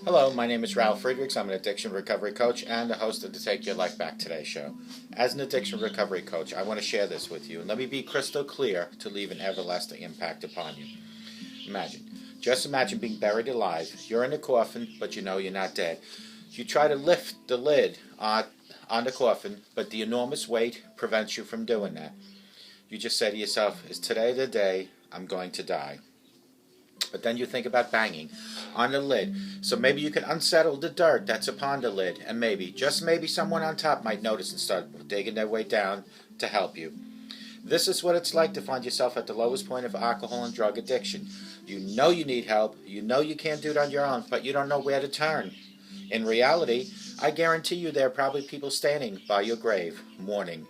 Hello, my name is Ralf Friedrichs. I'm an addiction recovery coach and the host of the Take Your Life Back Today show. As an addiction recovery coach, I want to share this with you, and let me be crystal clear to leave an everlasting impact upon you. Just imagine being buried alive. You're in a coffin, but you know you're not dead. You try to lift the lid on the coffin, but the enormous weight prevents you from doing that. You just say to yourself, is today the day I'm going to die? But then you think about banging on the lid. So maybe you can unsettle the dirt that's upon the lid, and maybe, just maybe, someone on top might notice and start digging their way down to help you. This is what it's like to find yourself at the lowest point of alcohol and drug addiction. You know you need help, you know you can't do it on your own, but you don't know where to turn. In reality, I guarantee you there are probably people standing by your grave, mourning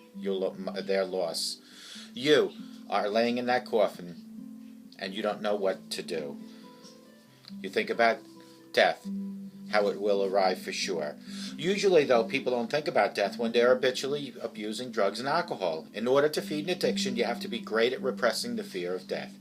their loss. You are laying in that coffin, and you don't know what to do. You think about death, how it will arrive for sure. Usually, though, people don't think about death when they're habitually abusing drugs and alcohol. In order to feed an addiction, you have to be great at repressing the fear of death.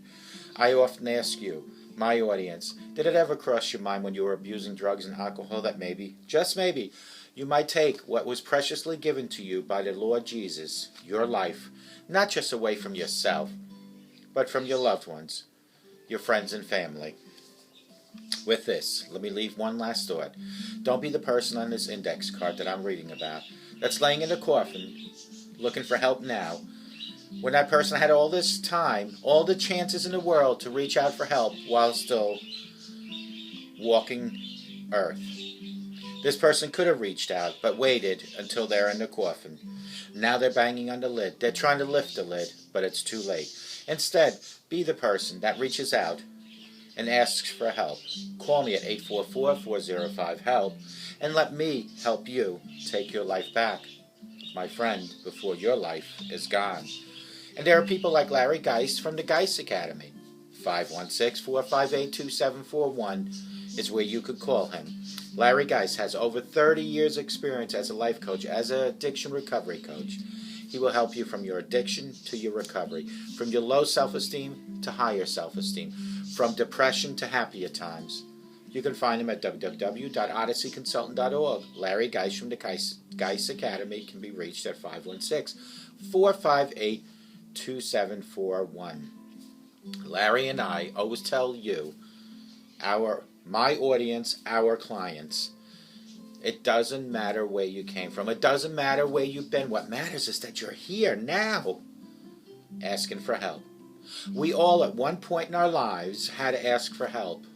I often ask you, my audience, did it ever cross your mind when you were abusing drugs and alcohol that maybe, just maybe, you might take what was preciously given to you by the Lord Jesus, your life, not just away from yourself, but from your loved ones, your friends and family? With this, let me leave one last thought. Don't be the person on this index card that I'm reading about that's laying in a coffin looking for help now, when that person had all this time, all the chances in the world to reach out for help while still walking earth. This person could have reached out, but waited until they're in the coffin. Now they're banging on the lid. They're trying to lift the lid, but it's too late. Instead, be the person that reaches out and asks for help. Call me at 844-405-HELP and let me help you take your life back, my friend, before your life is gone. And there are people like Larry Geist from the Geist Academy. 516-458-2741 is where you could call him. Larry Geist has over 30 years' experience as a life coach, as an addiction recovery coach. He will help you from your addiction to your recovery, from your low self-esteem to higher self-esteem, from depression to happier times. You can find him at www.odysseyconsultant.org. Larry Geist from the Geist Academy can be reached at 516-458-2741. Larry and I always tell you, my audience, our clients, it doesn't matter where you came from. It doesn't matter where you've been. What matters is that you're here now asking for help. We all at one point in our lives had to ask for help.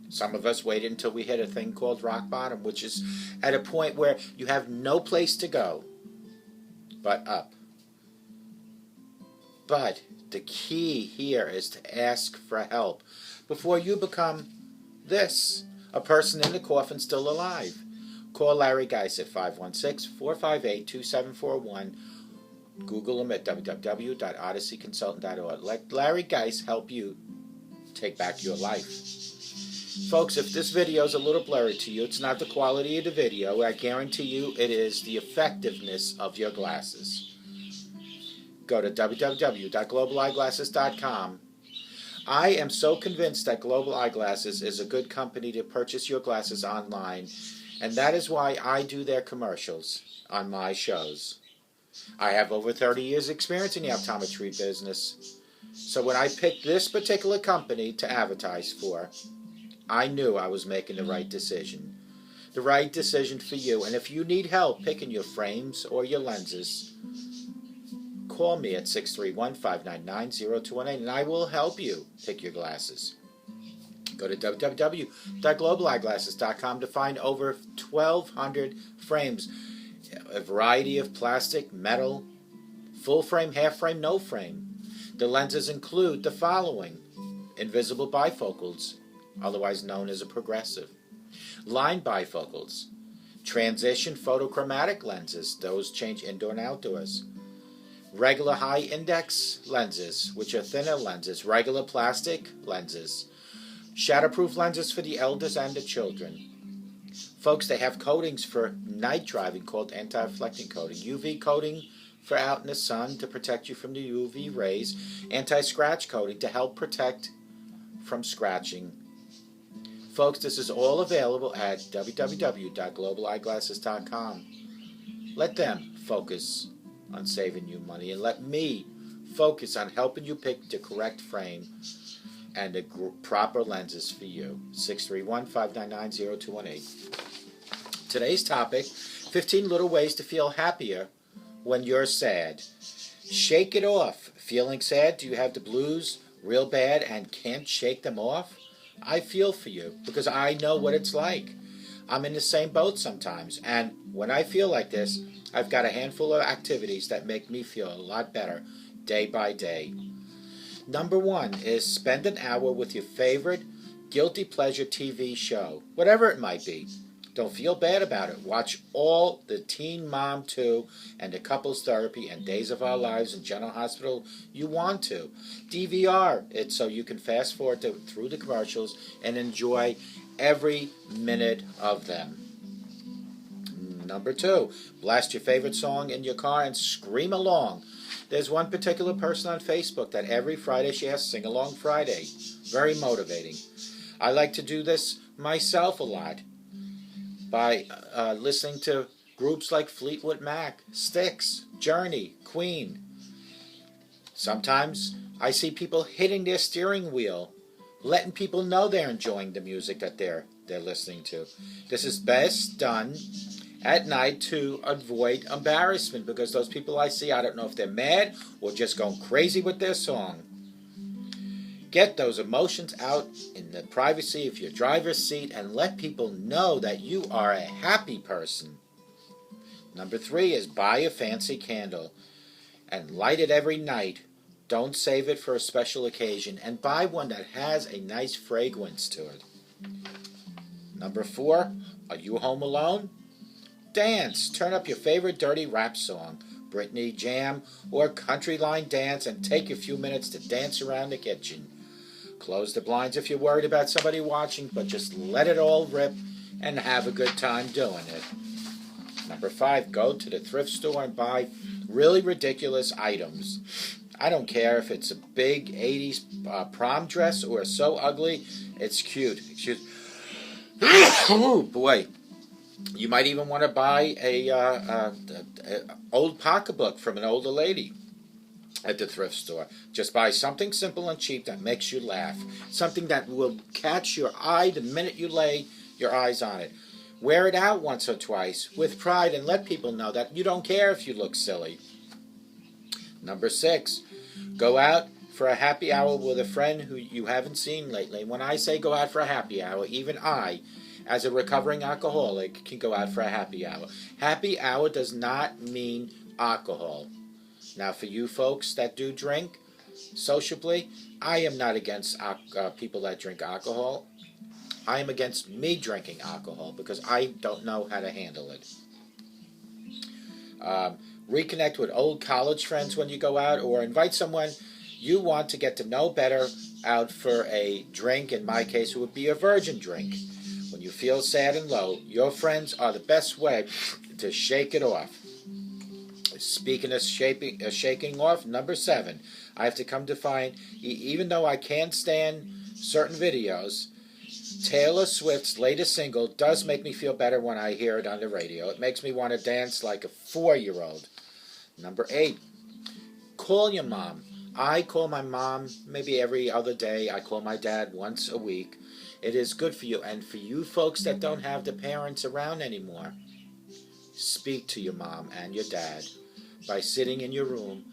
Some of us waited until we hit a thing called rock bottom, which is at a point where you have no place to go but up. But the key here is to ask for help before you become this, a person in the coffin still alive. Call Larry Geist at 516-458-2741. Google him at www.odysseyconsultant.org. Let Larry Geist help you take back your life. Folks, if this video is a little blurry to you, it's not the quality of the video. I guarantee you it is the effectiveness of your glasses. Go to www.globaleyeglasses.com. I am so convinced that Global Eyeglasses is a good company to purchase your glasses online, and that is why I do their commercials on my shows. I have over 30 years experience in the optometry business, so when I picked this particular company to advertise for, I knew I was making the right decision. The right decision for you, and if you need help picking your frames or your lenses, call me at 631-599-0218 and I will help you pick your glasses. Go to www.globaleyeglasses.com to find over 1,200 frames, a variety of plastic, metal, full frame, half frame, no frame. The lenses include the following: invisible bifocals, otherwise known as a progressive, line bifocals, transition photochromatic lenses, those change indoor and outdoors, regular high index lenses, which are thinner lenses, regular plastic lenses, shatterproof lenses for the elders and the children. Folks, they have coatings for night driving called anti-reflecting coating, UV coating for out in the sun to protect you from the UV rays, anti-scratch coating to help protect from scratching, folks, this is all available at www.globaleyeglasses.com. Let them focus on saving you money, and let me focus on helping you pick the correct frame and the proper lenses for you. 631-599-0218. Today's topic, 15 little ways to feel happier when you're sad. Shake it off. Feeling sad? Do you have the blues real bad and can't shake them off? I feel for you because I know what it's like. I'm in the same boat sometimes, and when I feel like this, I've got a handful of activities that make me feel a lot better day by day. Number 1 is spend an hour with your favorite guilty pleasure TV show, whatever it might be. Don't feel bad about it. Watch all the Teen Mom 2 and the Couples Therapy and Days of Our Lives in General Hospital you want to. DVR it so you can fast forward through the commercials and enjoy every minute of them. Number 2, blast your favorite song in your car and scream along. There's one particular person on Facebook that every Friday she has Sing Along Friday. Very motivating. I like to do this myself a lot by listening to groups like Fleetwood Mac, Styx, Journey, Queen. Sometimes I see people hitting their steering wheel, letting people know they're enjoying the music that they're listening to. This is best done at night to avoid embarrassment, because those people I see, I don't know if they're mad or just going crazy with their song. Get those emotions out in the privacy of your driver's seat and let people know that you are a happy person. Number 3 is buy a fancy candle and light it every night. Don't save it for a special occasion, and buy one that has a nice fragrance to it. Number 4, are you home alone? Dance. Turn up your favorite dirty rap song, Britney, Jam, or country line dance, and take a few minutes to dance around the kitchen. Close the blinds if you're worried about somebody watching, but just let it all rip and have a good time doing it. Number 5, go to the thrift store and buy really ridiculous items. I don't care if it's a big 80s prom dress or so ugly, it's cute. Oh boy. You might even want to buy a old pocketbook from an older lady at the thrift store. Just buy something simple and cheap that makes you laugh. Something that will catch your eye the minute you lay your eyes on it. Wear it out once or twice with pride and let people know that you don't care if you look silly. Number 6, go out for a happy hour with a friend who you haven't seen lately. When I say go out for a happy hour, even I, as a recovering alcoholic, can go out for a happy hour. Happy hour does not mean alcohol. Now, for you folks that do drink sociably, I am not against people that drink alcohol. I am against me drinking alcohol because I don't know how to handle it. Reconnect with old college friends when you go out, or invite someone you want to get to know better out for a drink. In my case, it would be a virgin drink. When you feel sad and low, your friends are the best way to shake it off. Speaking of shaking off, number 7, I have to come to find, even though I can't stand certain videos, Taylor Swift's latest single does make me feel better when I hear it on the radio. It makes me want to dance like a 4-year-old. Number 8, call your mom. I call my mom maybe every other day. I call my dad once a week. It is good for you. And for you folks that don't have the parents around anymore, speak to your mom and your dad by sitting in your room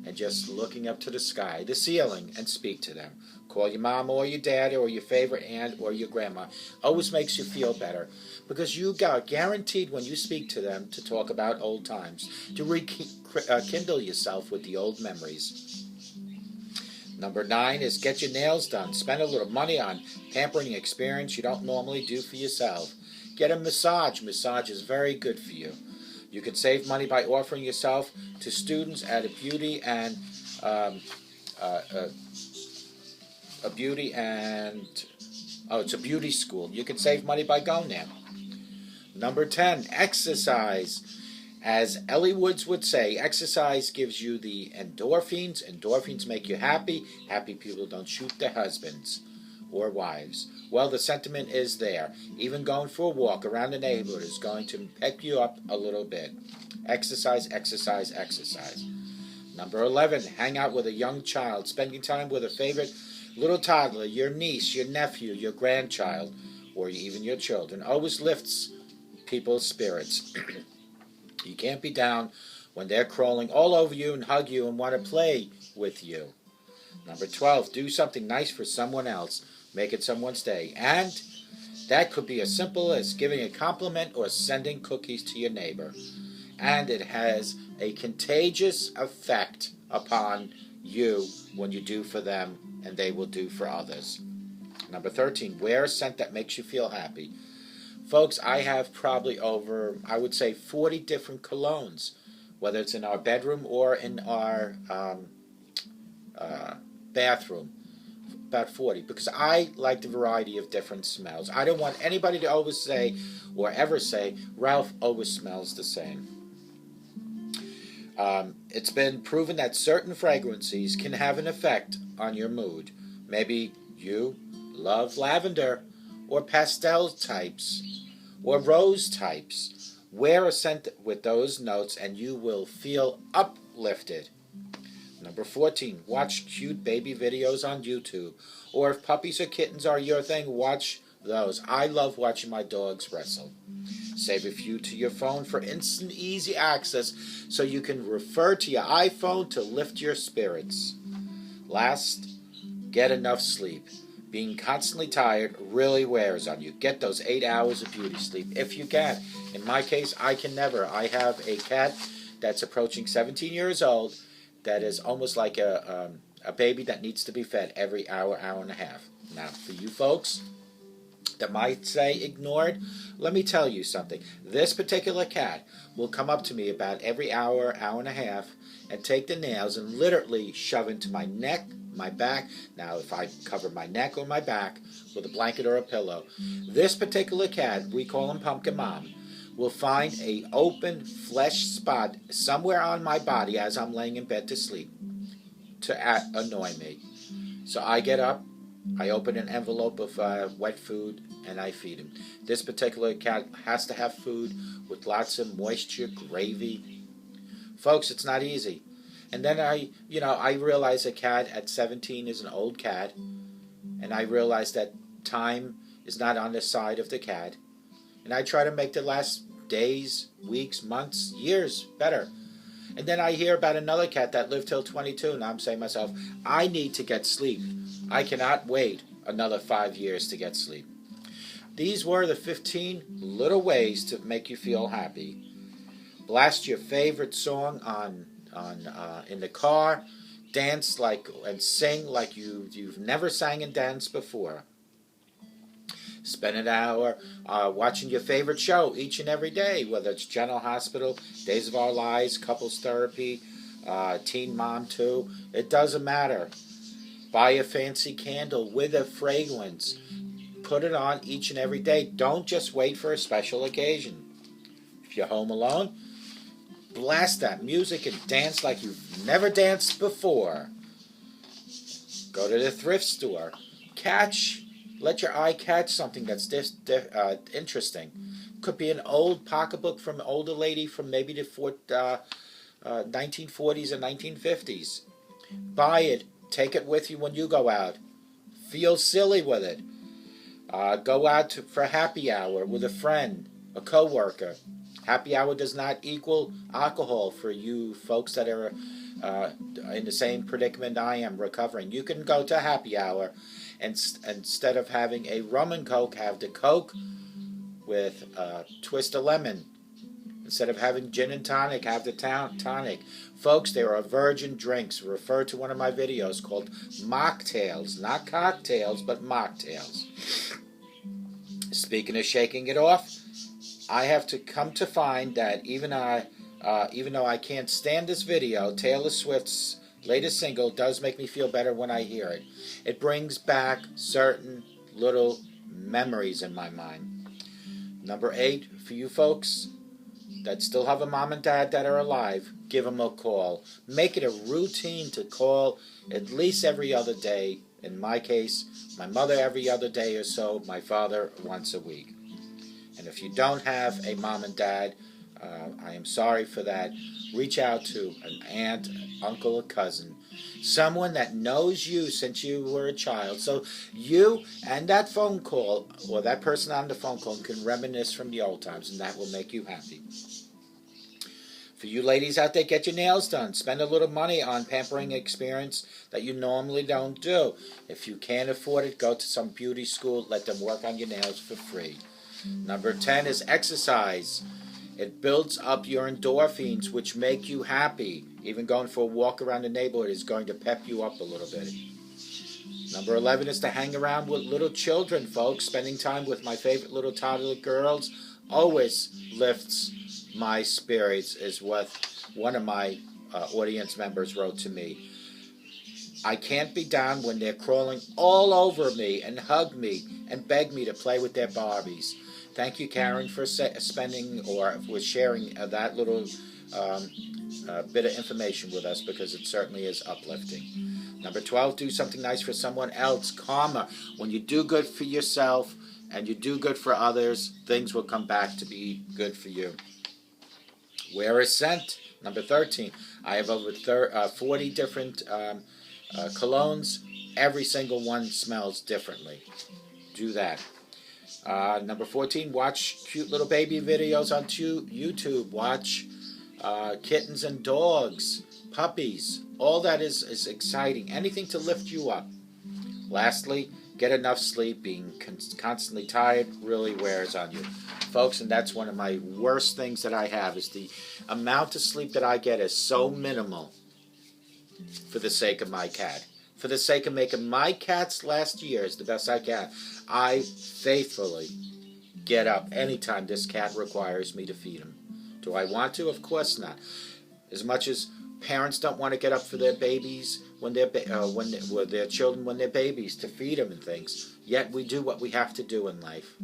and just looking up to the sky, the ceiling, and speak to them. Call your mom or your dad or your favorite aunt or your grandma. Always makes you feel better, because you got guaranteed when you speak to them to talk about old times, to rekindle yourself with the old memories. Number 9 is get your nails done. Spend a little money on pampering experience you don't normally do for yourself. Get a massage. Massage is very good for you. You can save money by offering yourself to students at a beauty and it's a beauty school. You can save money by going there. Number 10, exercise. As Ellie Woods would say, exercise gives you the endorphins. Endorphins make you happy. Happy people don't shoot their husbands. or wives. Well, the sentiment is there. Even going for a walk around the neighborhood is going to pick you up a little bit. Exercise, exercise, exercise. Number 11, hang out with a young child, spending time with a favorite little toddler, your niece, your nephew, your grandchild, or even your children. Always lifts people's spirits. You can't be down when they're crawling all over you and hug you and want to play with you. Number 12, do something nice for someone else. Make it someone's day. And that could be as simple as giving a compliment or sending cookies to your neighbor. And it has a contagious effect upon you when you do for them, and they will do for others. Number 13, wear a scent that makes you feel happy. Folks, I have probably over, I would say, 40 different colognes, whether it's in our bedroom or in our bathroom. About 40, because I like the variety of different smells. I don't want anybody to always say, or ever say, Ralph always smells the same. It's been proven that certain fragrances can have an effect on your mood. Maybe you love lavender, or pastel types, or rose types. Wear a scent with those notes and you will feel uplifted. Number 14, watch cute baby videos on YouTube. Or if puppies or kittens are your thing, watch those. I love watching my dogs wrestle. Save a few to your phone for instant, easy access so you can refer to your iPhone to lift your spirits. Last, get enough sleep. Being constantly tired really wears on you. Get those 8 hours of beauty sleep if you can. In my case, I can never. I have a cat that's approaching 17 years old that is almost like a baby that needs to be fed every hour, hour and a half. Now, for you folks that might say ignored, let me tell you something. This particular cat will come up to me about every hour, hour and a half, and take the nails and literally shove into my neck, my back. Now, if I cover my neck or my back with a blanket or a pillow, this particular cat, we call him Pumpkin Mom, will find a open flesh spot somewhere on my body as I'm laying in bed to sleep to annoy me. So I get up, I open an envelope of wet food, and I feed him. This particular cat has to have food with lots of moisture, gravy. Folks, it's not easy. And then I realize a cat at 17 is an old cat, and I realize that time is not on the side of the cat. And I try to make the last days, weeks, months, years better. And then I hear about another cat that lived till 22, and I'm saying to myself, I need to get sleep. I cannot wait another 5 years to get sleep. These were the 15 little ways to make you feel happy. Blast your favorite song on in the car. Dance like and sing like you've never sang and danced before. Spend an hour watching your favorite show each and every day, whether it's General Hospital, Days of Our Lives, Couples Therapy, Teen Mom 2. It doesn't matter. Buy a fancy candle with a fragrance. Put it on each and every day. Don't just wait for a special occasion. If you're home alone, blast that music and dance like you've never danced before. Go to the thrift store. Let your eye catch something that's interesting. Could be an old pocketbook from an older lady from maybe the 1940s or 1950s. Buy it. Take it with you when you go out. Feel silly with it. Go out for happy hour with a friend, a coworker. Happy hour does not equal alcohol for you folks that are in the same predicament I am, recovering. You can go to happy hour and instead of having a rum and coke, have the coke with a twist of lemon. Instead of having gin and tonic, have the tonic. Folks, there are virgin drinks. Refer to one of my videos called mocktails. Not cocktails, but mocktails. Speaking of shaking it off, I have to come to find that even though I can't stand this video, Taylor Swift's latest single does make me feel better when I hear it. It brings back certain little memories in my mind. Number 8, for you folks that still have a mom and dad that are alive, give them a call. Make it a routine to call at least every other day In my case, my mother every other day or so, my father once a week. And if you don't have a mom and dad, I am sorry for that. Reach out to an aunt, uncle, or cousin, someone that knows you since you were a child. So you and that phone call, or that person on the phone call, can reminisce from the old times, and that will make you happy. For you ladies out there, get your nails done. Spend a little money on pampering experience that you normally don't do. If you can't afford it, go to some beauty school. Let them work on your nails for free. Number 10 is exercise. It builds up your endorphins, which make you happy. Even going for a walk around the neighborhood is going to pep you up a little bit. Number 11 is to hang around with little children, folks. Spending time with my favorite little toddler girls always lifts my spirits, is what one of my audience members wrote to me. I can't be down when they're crawling all over me and hug me and beg me to play with their Barbies. Thank you, Karen, for spending or for sharing that little bit of information with us, because it certainly is uplifting. Number 12, do something nice for someone else. Karma. When you do good for yourself and you do good for others, things will come back to be good for you. Wear a scent. Number 13, I have over 40 different colognes. Every single one smells differently. Do that. Number 14, watch cute little baby videos on YouTube. Watch kittens and dogs, puppies. All that is exciting. Anything to lift you up. Lastly, get enough sleep. Being constantly tired really wears on you. Folks, and that's one of my worst things that I have, is the amount of sleep that I get is so minimal for the sake of my cat. For the sake of making my cats last years the best I can, I faithfully get up anytime this cat requires me to feed him. Do I want to? Of course not. As much as parents don't want to get up for their babies when they're their children when they're babies to feed them and things, yet we do what we have to do in life.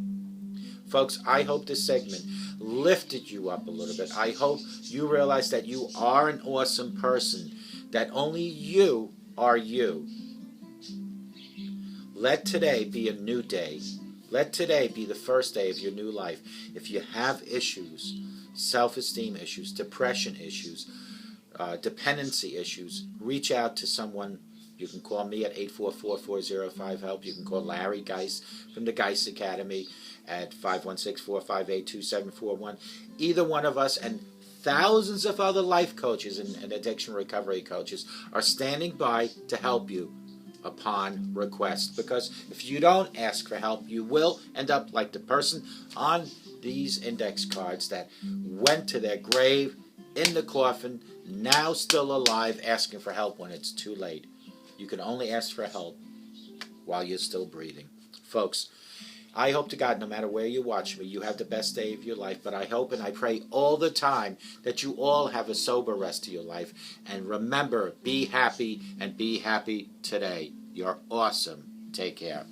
Folks, I hope this segment lifted you up a little bit. I hope you realize that you are an awesome person, that only you are you. Let today be a new day. Let today be the first day of your new life. If you have issues, self-esteem issues, depression issues, dependency issues, reach out to someone. You can call me at 844-405-HELP. You can call Larry Geis from the Geis Academy at 516-458-2741. Either one of us and thousands of other life coaches and addiction recovery coaches are standing by to help you upon request. Because if you don't ask for help, you will end up like the person on these index cards that went to their grave in the coffin, now still alive, asking for help when it's too late. You can only ask for help while you're still breathing. Folks, I hope to God, no matter where you watch me, you have the best day of your life. But I hope and I pray all the time that you all have a sober rest of your life. And remember, be happy and be happy today. You're awesome. Take care.